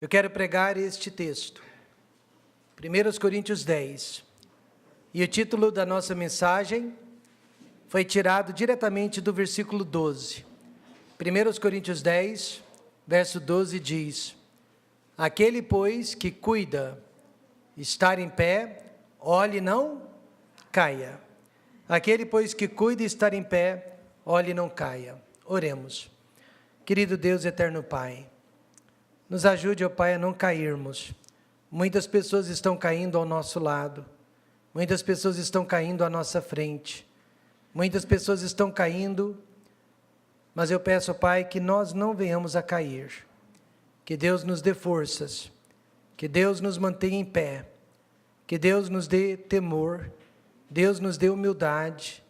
Eu quero pregar este texto, 1 Coríntios 10, e o título da nossa mensagem foi tirado diretamente do versículo 12. 1 Coríntios 10, verso 12 diz: aquele, pois, que cuida estar em pé, olhe e não caia. Aquele, pois, que cuida estar em pé, olhe e não caia. Oremos. Querido Deus, eterno Pai, nos ajude, ó Pai, a não cairmos. Muitas pessoas estão caindo ao nosso lado. Muitas pessoas estão caindo à nossa frente. Muitas pessoas estão caindo, mas eu peço, ó Pai, que nós não venhamos a cair. Que Deus nos dê forças. Que Deus nos mantenha em pé. Que Deus nos dê temor. Deus nos dê humildade.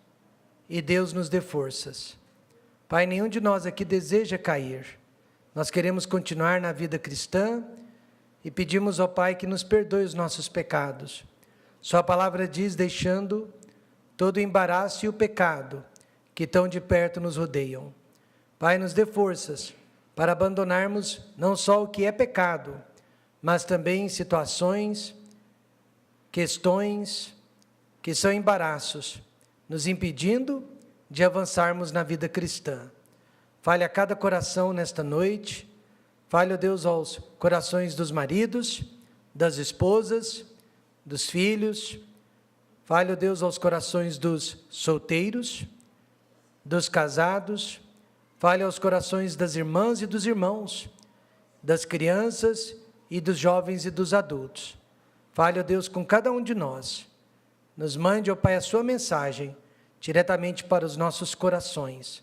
E Deus nos dê forças. Pai, nenhum de nós aqui deseja cair. Nós queremos continuar na vida cristã e pedimos ao Pai que nos perdoe os nossos pecados. Sua palavra diz, deixando todo o embaraço e o pecado que tão de perto nos rodeiam. Pai, nos dê forças para abandonarmos não só o que é pecado, mas também situações, questões que são embaraços, nos impedindo de avançarmos na vida cristã. Fale a cada coração nesta noite. Fale, ó Deus, aos corações dos maridos, das esposas, dos filhos. Fale, ó Deus, aos corações dos solteiros, dos casados. Fale aos corações das irmãs e dos irmãos, das crianças e dos jovens e dos adultos. Fale, ó Deus, com cada um de nós. Nos mande, ó Pai, a sua mensagem diretamente para os nossos corações.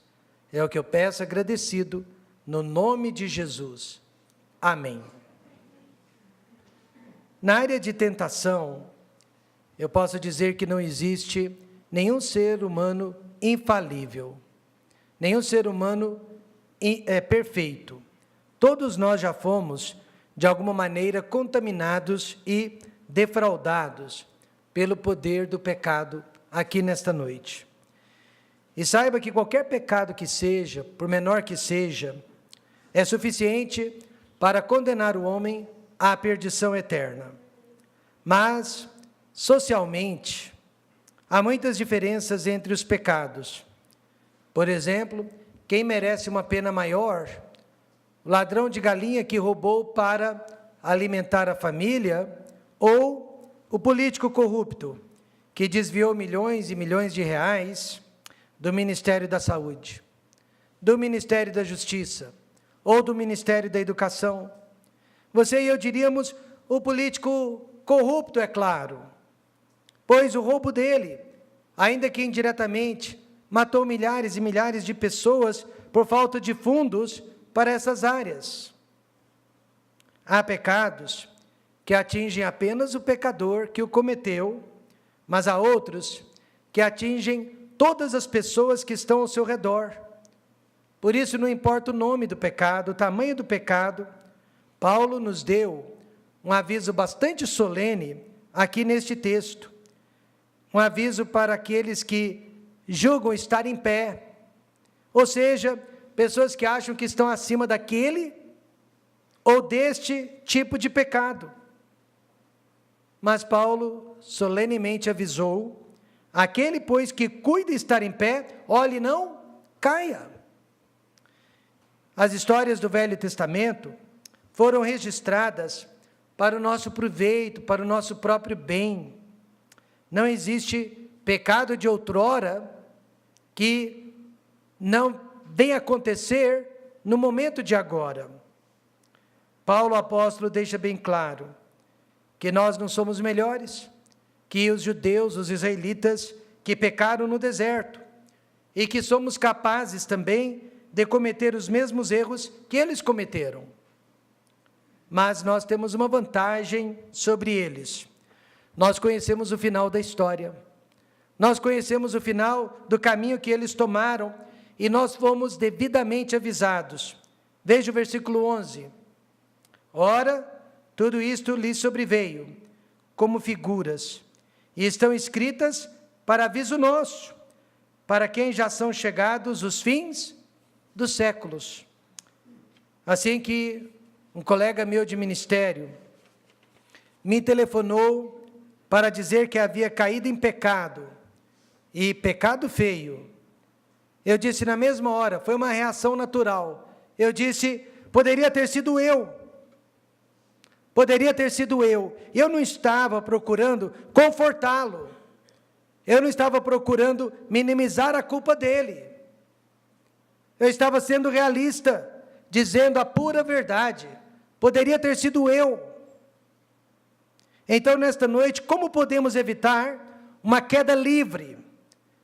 É o que eu peço agradecido, no nome de Jesus. Amém. Na área de tentação, eu posso dizer que não existe nenhum ser humano infalível. Nenhum ser humano é perfeito. Todos nós já fomos, de alguma maneira, contaminados e defraudados pelo poder do pecado aqui nesta noite. E saiba que qualquer pecado que seja, por menor que seja, é suficiente para condenar o homem à perdição eterna. Mas, socialmente, há muitas diferenças entre os pecados. Por exemplo, quem merece uma pena maior? O ladrão de galinha que roubou para alimentar a família, ou o político corrupto que desviou milhões e milhões de reais do Ministério da Saúde, do Ministério da Justiça, ou do Ministério da Educação. Você e eu diríamos, o político corrupto, é claro, pois o roubo dele, ainda que indiretamente, matou milhares e milhares de pessoas por falta de fundos para essas áreas. Há pecados que atingem apenas o pecador que o cometeu, mas há outros que atingem todas as pessoas que estão ao seu redor. Por isso, não importa o nome do pecado, o tamanho do pecado, Paulo nos deu um aviso bastante solene aqui neste texto. Um aviso para aqueles que julgam estar em pé, ou seja, pessoas que acham que estão acima daquele ou deste tipo de pecado. Mas Paulo solenemente avisou: aquele, pois, que cuida estar em pé, olhe e não caia. As histórias do Velho Testamento foram registradas para o nosso proveito, para o nosso próprio bem. Não existe pecado de outrora que não venha acontecer no momento de agora. Paulo, apóstolo, deixa bem claro que nós não somos melhores que os judeus, os israelitas, que pecaram no deserto, e que somos capazes também de cometer os mesmos erros que eles cometeram. Mas nós temos uma vantagem sobre eles. Nós conhecemos o final da história. Nós conhecemos o final do caminho que eles tomaram, e nós fomos devidamente avisados. Veja o versículo 11. Ora, tudo isto lhes sobreveio, como figuras, e estão escritas para aviso nosso, para quem já são chegados os fins dos séculos. Assim que um colega meu de ministério, me telefonou para dizer que havia caído em pecado, e pecado feio. Eu disse na mesma hora, foi uma reação natural. Eu disse, poderia ter sido eu. Poderia ter sido eu. Eu não estava procurando confortá-lo. Eu não estava procurando minimizar a culpa dele. Eu estava sendo realista, dizendo a pura verdade. Poderia ter sido eu. Então, nesta noite, como podemos evitar uma queda livre,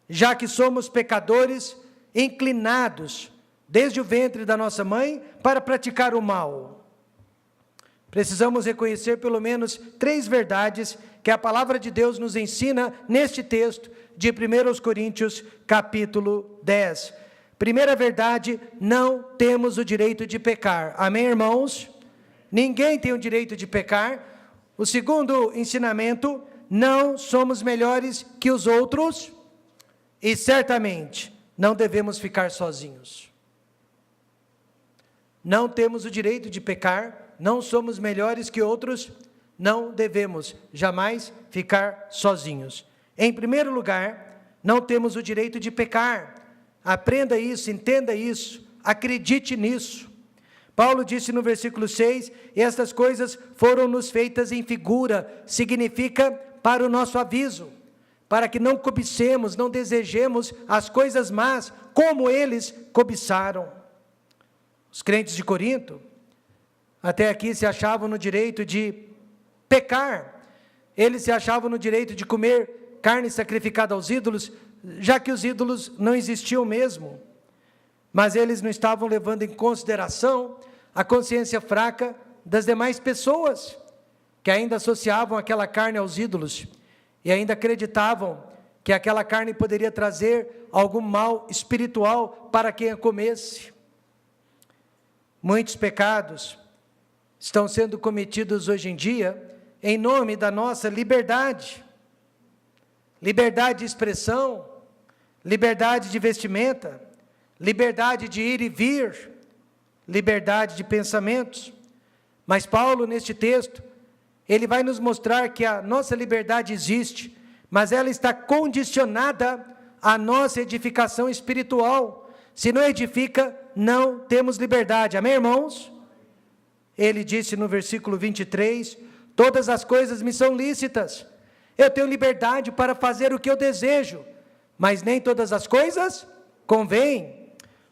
já que somos pecadores inclinados, desde o ventre da nossa mãe, para praticar o mal? Precisamos reconhecer pelo menos 3 verdades que a palavra de Deus nos ensina neste texto de 1 Coríntios, capítulo 10. Primeira verdade, não temos o direito de pecar. Amém, irmãos? Ninguém tem o direito de pecar. O segundo ensinamento, não somos melhores que os outros e certamente não devemos ficar sozinhos. Não temos o direito de pecar, não somos melhores que outros, não devemos jamais ficar sozinhos. Em primeiro lugar, não temos o direito de pecar. Aprenda isso, entenda isso, acredite nisso. Paulo disse no versículo 6, estas coisas foram-nos feitas em figura, significa para o nosso aviso, para que não cobicemos, não desejemos as coisas más, como eles cobiçaram. Os crentes de Corinto, até aqui se achavam no direito de pecar, eles se achavam no direito de comer carne sacrificada aos ídolos, já que os ídolos não existiam mesmo, mas eles não estavam levando em consideração a consciência fraca das demais pessoas, que ainda associavam aquela carne aos ídolos, e ainda acreditavam que aquela carne poderia trazer algum mal espiritual para quem a comesse. Muitos pecados estão sendo cometidos hoje em dia em nome da nossa liberdade. Liberdade de expressão, liberdade de vestimenta, liberdade de ir e vir, liberdade de pensamentos. Mas Paulo, neste texto, ele vai nos mostrar que a nossa liberdade existe, mas ela está condicionada à nossa edificação espiritual. Se não edifica, não temos liberdade. Amém, irmãos? Ele disse no versículo 23, todas as coisas me são lícitas. Eu tenho liberdade para fazer o que eu desejo, mas nem todas as coisas convêm.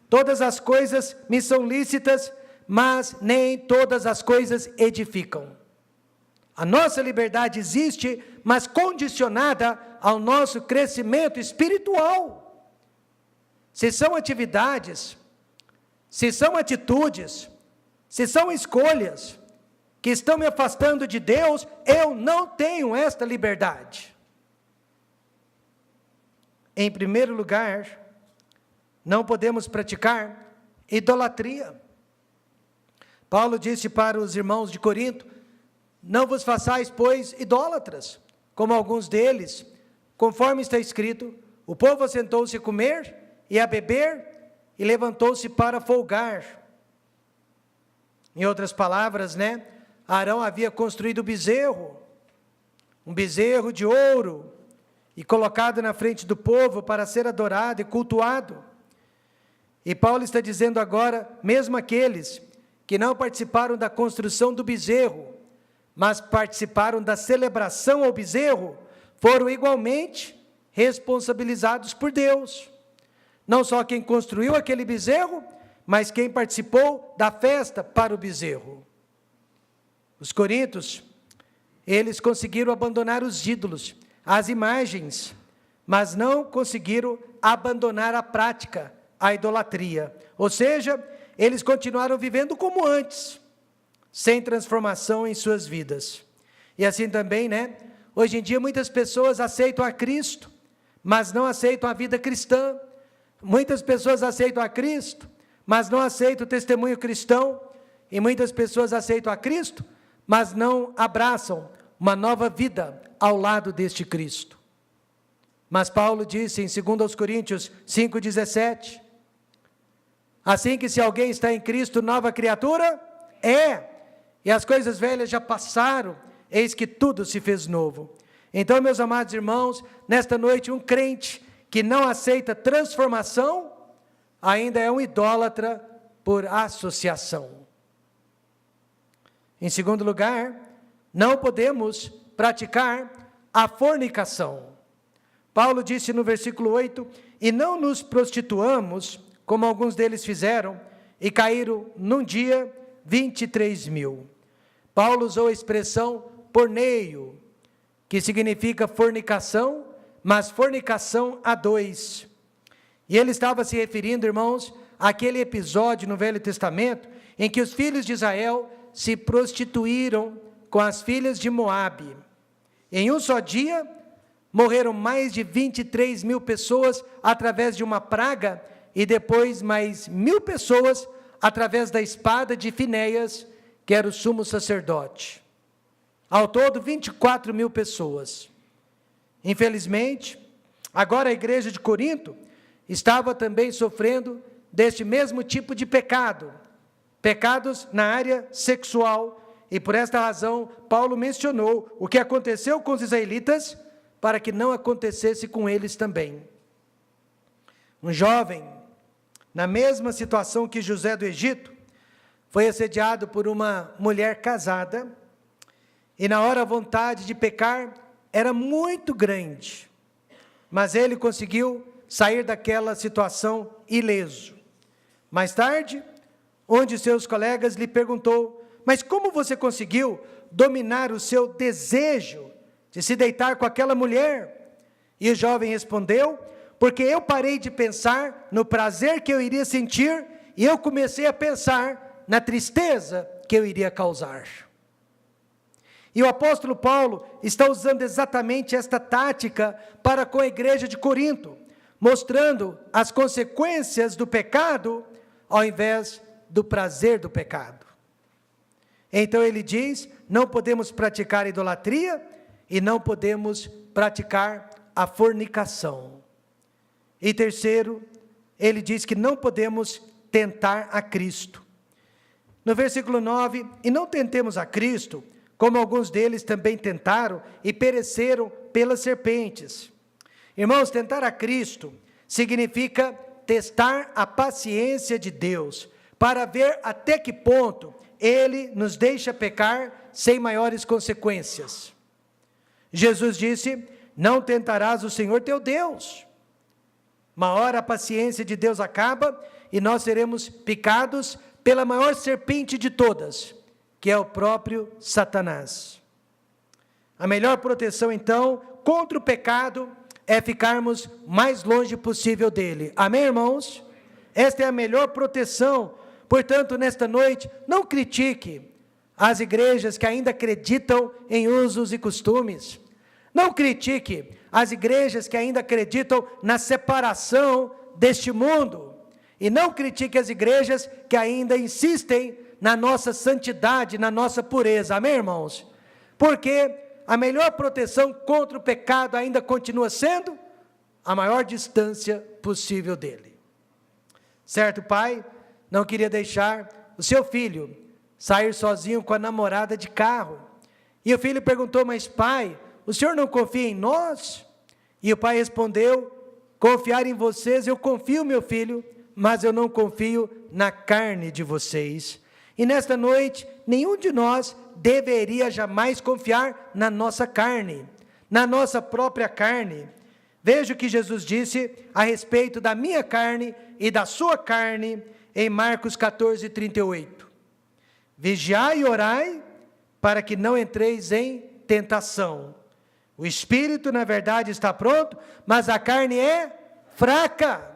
Todas as coisas me são lícitas, mas nem todas as coisas edificam. A nossa liberdade existe, mas condicionada ao nosso crescimento espiritual. Se são atividades, se são atitudes, se são escolhas que estão me afastando de Deus, eu não tenho esta liberdade. Em primeiro lugar, não podemos praticar idolatria. Paulo disse para os irmãos de Corinto, não vos façais, pois, idólatras, como alguns deles, conforme está escrito, o povo assentou-se a comer e a beber, e levantou-se para folgar. Em outras palavras, Arão havia construído um bezerro de ouro, e colocado na frente do povo para ser adorado e cultuado. E Paulo está dizendo agora, mesmo aqueles que não participaram da construção do bezerro, mas participaram da celebração ao bezerro, foram igualmente responsabilizados por Deus. Não só quem construiu aquele bezerro, mas quem participou da festa para o bezerro. Os coríntios, eles conseguiram abandonar os ídolos, as imagens, mas não conseguiram abandonar a prática, a idolatria. Ou seja, eles continuaram vivendo como antes, sem transformação em suas vidas. E assim também, hoje em dia muitas pessoas aceitam a Cristo, mas não aceitam a vida cristã. Muitas pessoas aceitam a Cristo, mas não aceitam o testemunho cristão. E muitas pessoas aceitam a Cristo, mas não abraçam uma nova vida ao lado deste Cristo. Mas Paulo disse em 2 Coríntios 5,17, assim que se alguém está em Cristo, nova criatura é, e as coisas velhas já passaram, eis que tudo se fez novo. Então, meus amados irmãos, nesta noite, um crente que não aceita transformação, ainda é um idólatra por associação. Em segundo lugar, não podemos praticar a fornicação. Paulo disse no versículo 8, e não nos prostituamos, como alguns deles fizeram, e caíram num dia 23.000. Paulo usou a expressão porneio, que significa fornicação, mas fornicação a dois. E ele estava se referindo, irmãos, àquele episódio no Velho Testamento, em que os filhos de Israel se prostituíram com as filhas de Moabe. Em um só dia, morreram mais de 23.000 pessoas através de uma praga, e depois mais 1.000 pessoas através da espada de Finéias, que era o sumo sacerdote. Ao todo, 24.000 pessoas. Infelizmente, agora a igreja de Corinto estava também sofrendo deste mesmo tipo de pecado, pecados na área sexual, e por esta razão, Paulo mencionou o que aconteceu com os israelitas, para que não acontecesse com eles também. Um jovem, na mesma situação que José do Egito, foi assediado por uma mulher casada, e na hora a vontade de pecar era muito grande, mas ele conseguiu sair daquela situação ileso. Mais tarde, um de seus colegas lhe perguntou, mas como você conseguiu dominar o seu desejo de se deitar com aquela mulher? E o jovem respondeu, porque eu parei de pensar no prazer que eu iria sentir, e eu comecei a pensar na tristeza que eu iria causar. E o apóstolo Paulo está usando exatamente esta tática para com a igreja de Corinto, mostrando as consequências do pecado, ao invés do prazer do pecado. Então ele diz, não podemos praticar idolatria, e não podemos praticar a fornicação. E terceiro, ele diz que não podemos tentar a Cristo. No versículo 9, e não tentemos a Cristo, como alguns deles também tentaram e pereceram pelas serpentes. Irmãos, tentar a Cristo significa testar a paciência de Deus, para ver até que ponto Ele nos deixa pecar sem maiores consequências. Jesus disse, não tentarás o Senhor teu Deus. Uma hora a paciência de Deus acaba, e nós seremos picados pela maior serpente de todas, que é o próprio Satanás. A melhor proteção, então, contra o pecado, é ficarmos mais longe possível dele. Amém, irmãos? Esta é a melhor proteção. Portanto, nesta noite, não critique as igrejas que ainda acreditam em usos e costumes. Não critique as igrejas que ainda acreditam na separação deste mundo. E não critique as igrejas que ainda insistem na nossa santidade, na nossa pureza. Amém, irmãos? Porque a melhor proteção contra o pecado ainda continua sendo a maior distância possível dele. Certo pai não queria deixar o seu filho sair sozinho com a namorada de carro. E o filho perguntou, mas pai, o senhor não confia em nós? E o pai respondeu, confiar em vocês, eu confio, meu filho, mas eu não confio na carne de vocês. E nesta noite, nenhum de nós deveria jamais confiar na nossa carne, na nossa própria carne. Veja o que Jesus disse a respeito da minha carne e da sua carne, em Marcos 14, 38. Vigiai e orai, para que não entreis em tentação. O espírito, na verdade, está pronto, mas a carne é fraca.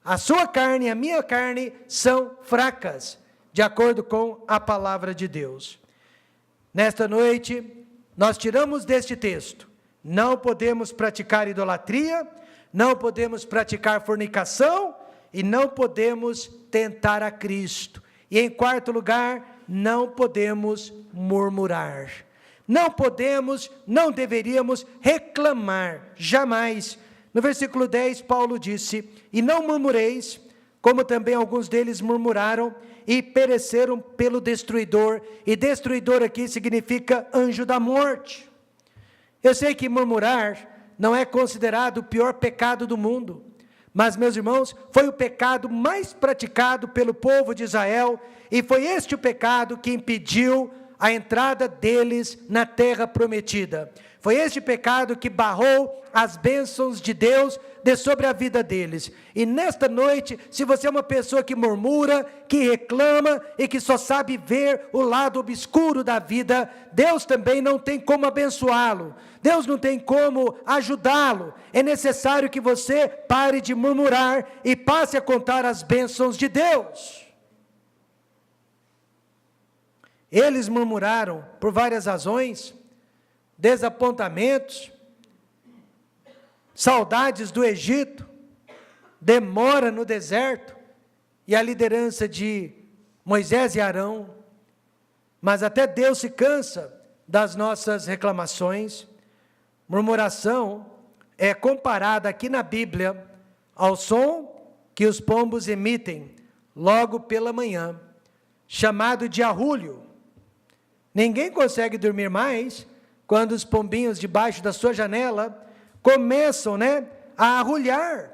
A sua carne e a minha carne são fracas, de acordo com a palavra de Deus. Nesta noite, nós tiramos deste texto, não podemos praticar idolatria, não podemos praticar fornicação, e não podemos tentar a Cristo. E em quarto lugar, não podemos murmurar. Não podemos, não deveríamos reclamar, jamais. No versículo 10, Paulo disse, e não murmureis, como também alguns deles murmuraram, e pereceram pelo destruidor. E destruidor aqui significa anjo da morte. Eu sei que murmurar não é considerado o pior pecado do mundo, mas, meus irmãos, foi o pecado mais praticado pelo povo de Israel, e foi este o pecado que impediu a entrada deles na terra prometida. Foi este pecado que barrou as bênçãos de Deus de sobre a vida deles. E nesta noite, se você é uma pessoa que murmura, que reclama e que só sabe ver o lado obscuro da vida, Deus também não tem como abençoá-lo. Deus não tem como ajudá-lo. É necessário que você pare de murmurar e passe a contar as bênçãos de Deus. Eles murmuraram por várias razões: desapontamentos, saudades do Egito, demora no deserto e a liderança de Moisés e Arão. Mas até Deus se cansa das nossas reclamações. Murmuração é comparada aqui na Bíblia ao som que os pombos emitem logo pela manhã, chamado de arrulho. Ninguém consegue dormir mais quando os pombinhos debaixo da sua janela começam, a arrulhar,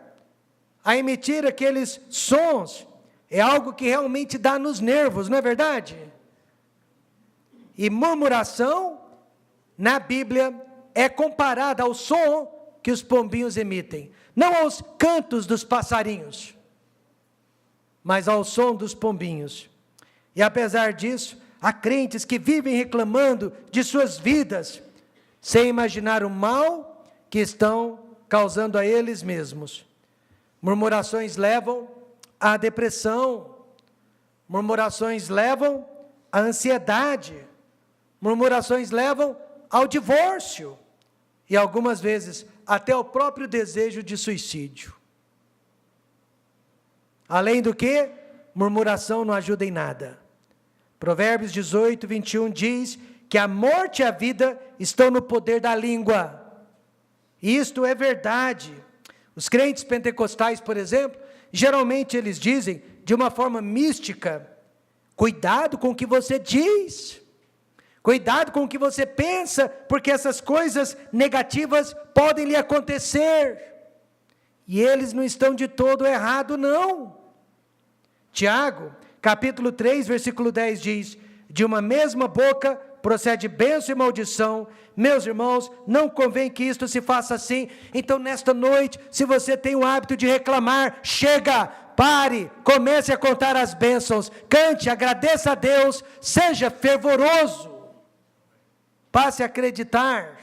a emitir aqueles sons. É algo que realmente dá nos nervos, não é verdade? E murmuração, na Bíblia, é comparada ao som que os pombinhos emitem, não aos cantos dos passarinhos, mas ao som dos pombinhos. E apesar disso, há crentes que vivem reclamando de suas vidas, sem imaginar o mal que estão causando a eles mesmos. Murmurações levam à depressão, murmurações levam à ansiedade, murmurações levam ao divórcio, e algumas vezes até ao próprio desejo de suicídio. Além do que, murmuração não ajuda em nada. Provérbios 18, 21 diz que a morte e a vida estão no poder da língua. Isto é verdade. Os crentes pentecostais, por exemplo, geralmente eles dizem de uma forma mística: cuidado com o que você diz, cuidado com o que você pensa, porque essas coisas negativas podem lhe acontecer. E eles não estão de todo errado, não. Tiago, capítulo 3, versículo 10 diz: de uma mesma boca procede bênção e maldição. Meus irmãos, não convém que isto se faça assim. Então, nesta noite, se você tem o hábito de reclamar, chega, pare, comece a contar as bênçãos, cante, agradeça a Deus, seja fervoroso, passe a acreditar,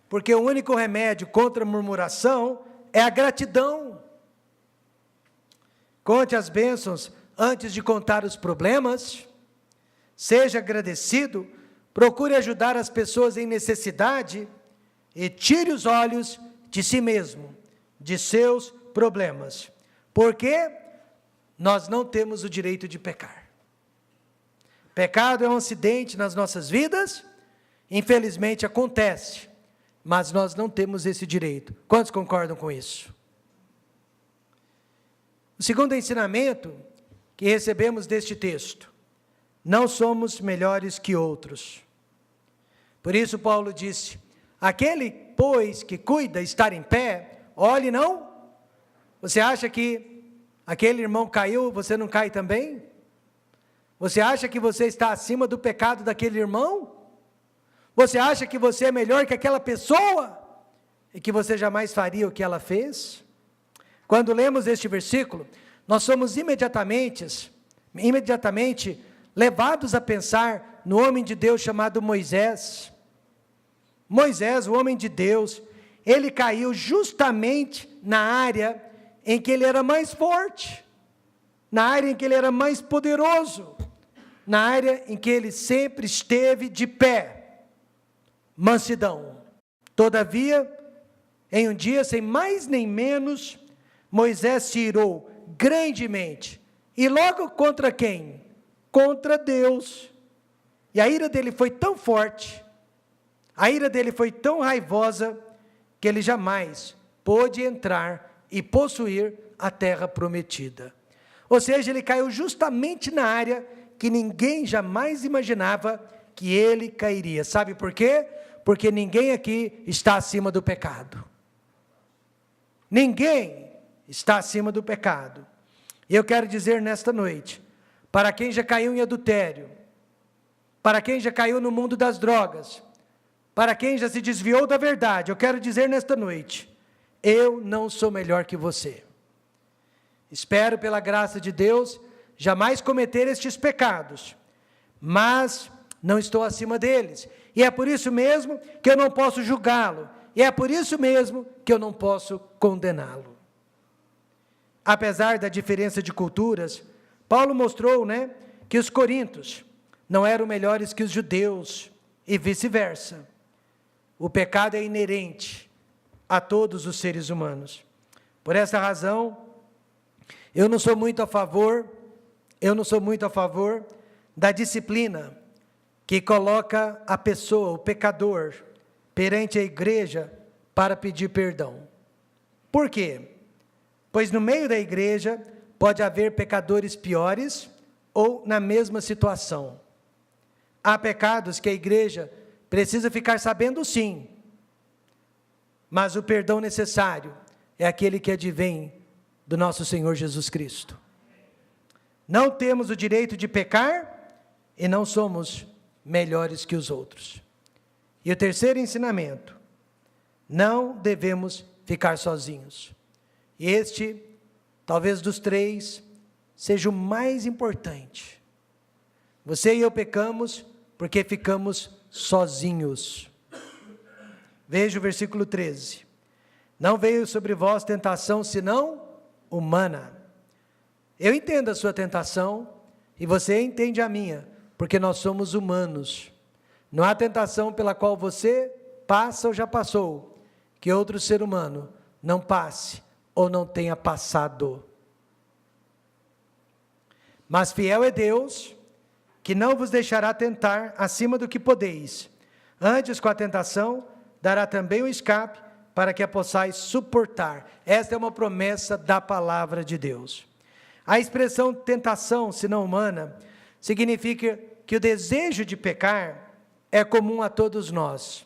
porque o único remédio contra a murmuração é a gratidão. Conte as bênçãos antes de contar os problemas, seja agradecido, procure ajudar as pessoas em necessidade e tire os olhos de si mesmo, de seus problemas, porque nós não temos o direito de pecar. Pecado é um acidente nas nossas vidas, infelizmente acontece, mas nós não temos esse direito. Quantos concordam com isso? O segundo ensinamento que recebemos deste texto: não somos melhores que outros. Por isso Paulo disse: aquele, pois, que cuida estar em pé, olhe não. Você acha que aquele irmão caiu, você não cai também? Você acha que você está acima do pecado daquele irmão? Você acha que você é melhor que aquela pessoa? E que você jamais faria o que ela fez? Quando lemos este versículo, nós somos imediatamente levados a pensar no homem de Deus chamado Moisés. Moisés, o homem de Deus, ele caiu justamente na área em que ele era mais forte, na área em que ele era mais poderoso, na área em que ele sempre esteve de pé: mansidão. Todavia, em um dia, sem mais nem menos, Moisés se irou grandemente. E logo contra quem? Contra Deus. E a ira dele foi tão forte, a ira dele foi tão raivosa, que ele jamais pôde entrar e possuir a terra prometida. Ou seja, ele caiu justamente na área que ninguém jamais imaginava que ele cairia. Sabe por quê? Porque ninguém aqui está acima do pecado. Ninguém está acima do pecado. E eu quero dizer nesta noite, para quem já caiu em adultério, para quem já caiu no mundo das drogas, para quem já se desviou da verdade, eu quero dizer nesta noite, eu não sou melhor que você. Espero, pela graça de Deus, jamais cometer estes pecados, mas não estou acima deles. E é por isso mesmo que eu não posso julgá-lo. E é por isso mesmo que eu não posso condená-lo. Apesar da diferença de culturas, Paulo mostrou, que os coríntios não eram melhores que os judeus e vice-versa. O pecado é inerente a todos os seres humanos. Por essa razão, eu não sou muito a favor da disciplina que coloca a pessoa, o pecador, perante a igreja para pedir perdão. Por quê? Pois no meio da igreja pode haver pecadores piores ou na mesma situação. Há pecados que a igreja precisa ficar sabendo, sim, mas o perdão necessário é aquele que advém do nosso Senhor Jesus Cristo. Não temos o direito de pecar e não somos melhores que os outros. E o terceiro ensinamento, não devemos ficar sozinhos. E este, talvez dos três, seja o mais importante. Você e eu pecamos porque ficamos sozinhos. Veja o versículo 13. Não veio sobre vós tentação senão humana. Eu entendo a sua tentação e você entende a minha, porque nós somos humanos. Não há tentação pela qual você passa ou já passou, que outro ser humano não passe ou não tenha passado. Mas fiel é Deus, que não vos deixará tentar acima do que podeis. Antes, com a tentação, dará também o escape, para que a possais suportar. Esta é uma promessa da palavra de Deus. A expressão tentação, senão humana, significa que o desejo de pecar é comum a todos nós.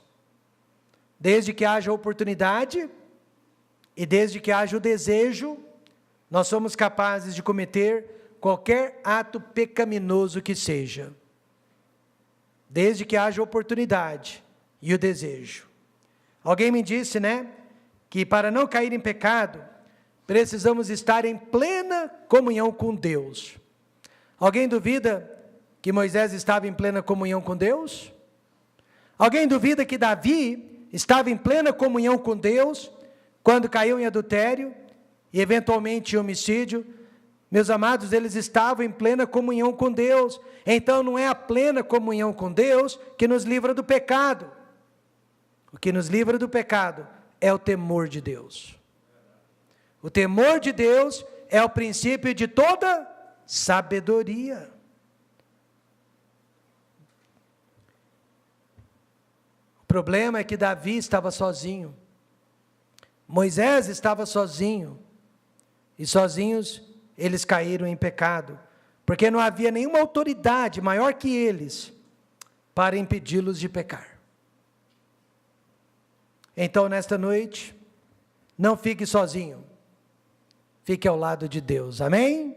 Desde que haja oportunidade e desde que haja o desejo, nós somos capazes de cometer qualquer ato pecaminoso que seja. Desde que haja oportunidade e o desejo. Alguém me disse, que para não cair em pecado, precisamos estar em plena comunhão com Deus. Alguém duvida que Moisés estava em plena comunhão com Deus? Alguém duvida que Davi estava em plena comunhão com Deus, quando caiu em adultério e eventualmente em homicídio? Meus amados, eles estavam em plena comunhão com Deus. Então não é a plena comunhão com Deus que nos livra do pecado. O que nos livra do pecado é o temor de Deus. O temor de Deus é o princípio de toda sabedoria. O problema é que Davi estava sozinho. Moisés estava sozinho. E sozinhos eles caíram em pecado, porque não havia nenhuma autoridade maior que eles para impedi-los de pecar. Então, nesta noite, não fique sozinho, fique ao lado de Deus, amém?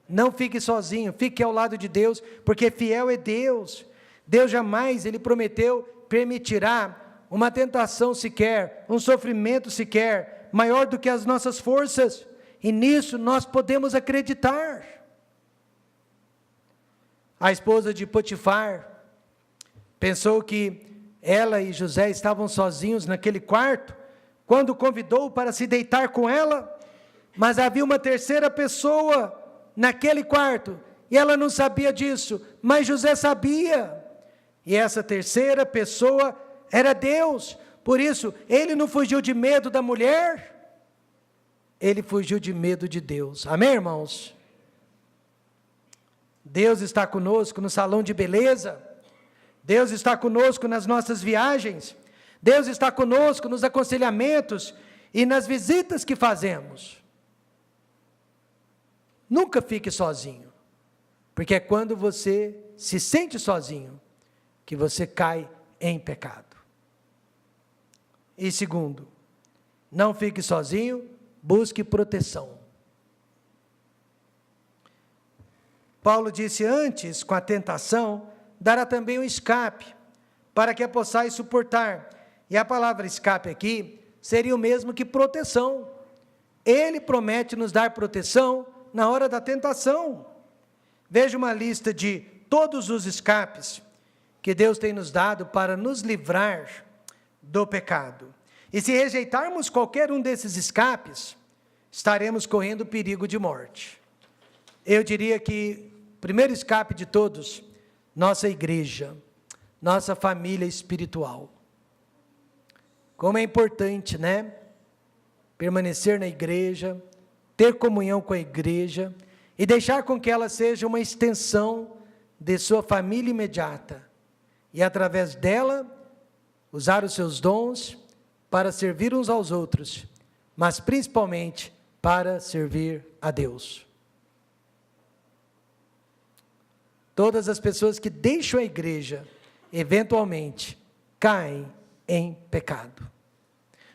Não fique sozinho, fique ao lado de Deus, porque fiel é Deus. Deus jamais, Ele prometeu, permitirá uma tentação sequer, um sofrimento sequer, maior do que as nossas forças, e nisso nós podemos acreditar. A esposa de Potifar pensou que ela e José estavam sozinhos naquele quarto, quando convidou para se deitar com ela, mas havia uma terceira pessoa naquele quarto, e ela não sabia disso, mas José sabia, e essa terceira pessoa era Deus. Por isso, ele não fugiu de medo da mulher, ele fugiu de medo de Deus, amém, irmãos? Deus está conosco no salão de beleza, Deus está conosco nas nossas viagens, Deus está conosco nos aconselhamentos e nas visitas que fazemos. nunca fique sozinho, porque é quando você se sente sozinho que você cai em pecado. E segundo, não fique sozinho, busque proteção. Paulo disse antes, com a tentação, dará também um escape, para que a possais suportar. E a palavra escape aqui seria o mesmo que proteção. Ele promete nos dar proteção na hora da tentação. Veja uma lista de todos os escapes que Deus tem nos dado para nos livrar do pecado. E se rejeitarmos qualquer um desses escapes, estaremos correndo perigo de morte. Eu diria que o primeiro escape de todos, nossa igreja, nossa família espiritual. Como é importante, né? Permanecer na igreja, ter comunhão com a igreja e deixar com que ela seja uma extensão de sua família imediata. E através dela, usar os seus dons para servir uns aos outros, mas principalmente para servir a Deus. Todas as pessoas que deixam a igreja, eventualmente, caem em pecado.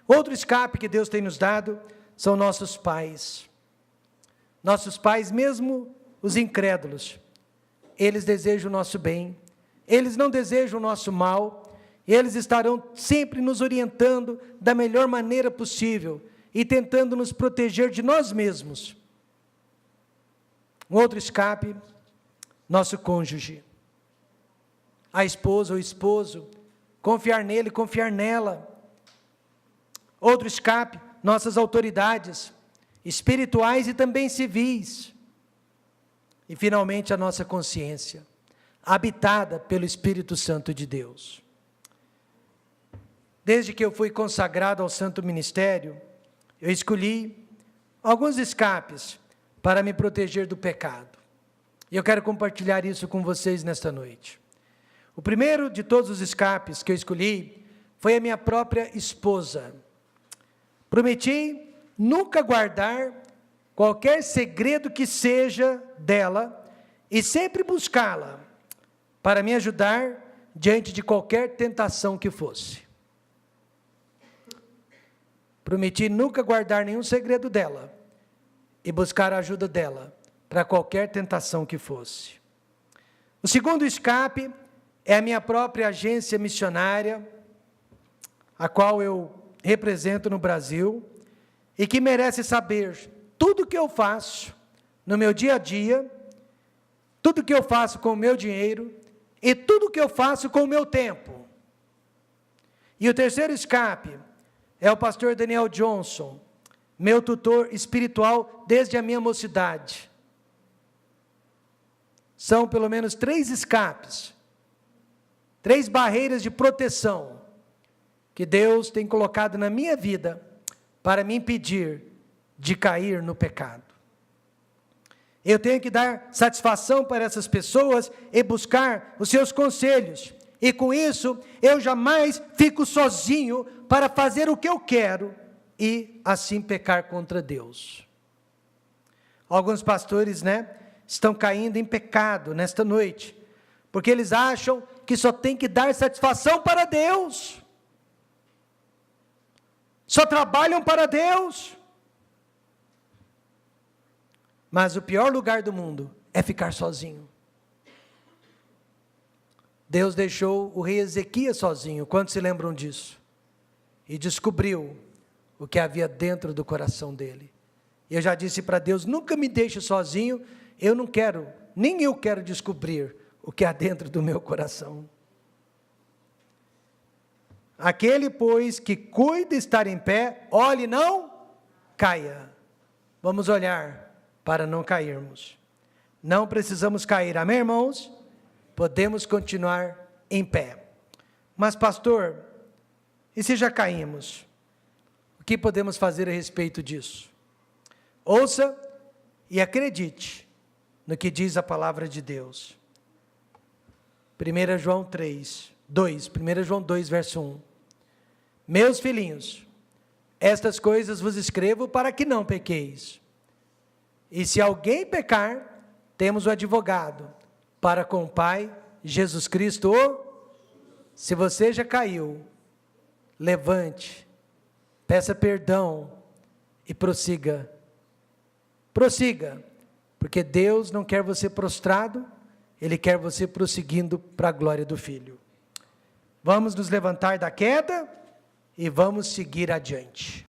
Outro escape que Deus tem nos dado são nossos pais. Nossos pais, mesmo os incrédulos, eles desejam o nosso bem, eles não desejam o nosso mal, eles estarão sempre nos orientando da melhor maneira possível e tentando nos proteger de nós mesmos. Um outro escape, nosso cônjuge, a esposa ou esposo, confiar nele, confiar nela. Outro escape, nossas autoridades, espirituais e também civis. E finalmente a nossa consciência, habitada pelo Espírito Santo de Deus. Desde que eu fui consagrado ao santo ministério, eu escolhi alguns escapes para me proteger do pecado. E eu quero compartilhar isso com vocês nesta noite. O primeiro de todos os escapes que eu escolhi foi a minha própria esposa. Prometi nunca guardar qualquer segredo que seja dela e sempre buscá-la para me ajudar diante de qualquer tentação que fosse. Prometi nunca guardar nenhum segredo dela e buscar a ajuda dela para qualquer tentação que fosse. O segundo escape é a minha própria agência missionária, a qual eu represento no Brasil, e que merece saber tudo o que eu faço no meu dia a dia, tudo o que eu faço com o meu dinheiro, e tudo o que eu faço com o meu tempo. E o terceiro escape é o pastor Daniel Johnson, meu tutor espiritual desde a minha mocidade. São pelo menos 3 escapes, 3 barreiras de proteção que Deus tem colocado na minha vida para me impedir de cair no pecado. Eu tenho que dar satisfação para essas pessoas e buscar os seus conselhos. E com isso, eu jamais fico sozinho para fazer o que eu quero e assim pecar contra Deus. Alguns pastores, estão caindo em pecado nesta noite, porque eles acham que só tem que dar satisfação para Deus. Só trabalham para Deus. Mas o pior lugar do mundo é ficar sozinho. Deus deixou o rei Ezequias sozinho, quantos se lembram disso? E descobriu o que havia dentro do coração dele. E eu já disse para Deus, nunca me deixe sozinho, eu não quero, nem eu quero descobrir o que há dentro do meu coração. Aquele, pois, que cuida estar em pé, olhe, não caia. Vamos olhar para não cairmos. Não precisamos cair, amém, irmãos? Podemos continuar em pé. Mas, pastor, e se já caímos? O que podemos fazer a respeito disso? Ouça e acredite no que diz a palavra de Deus. 1 João 2, verso 1. Meus filhinhos, estas coisas vos escrevo para que não pequeis. E se alguém pecar, temos o advogado para com o Pai, Jesus Cristo. Se você já caiu, levante, peça perdão e prossiga. Prossiga, porque Deus não quer você prostrado, Ele quer você prosseguindo para a glória do Filho. Vamos nos levantar da queda e vamos seguir adiante.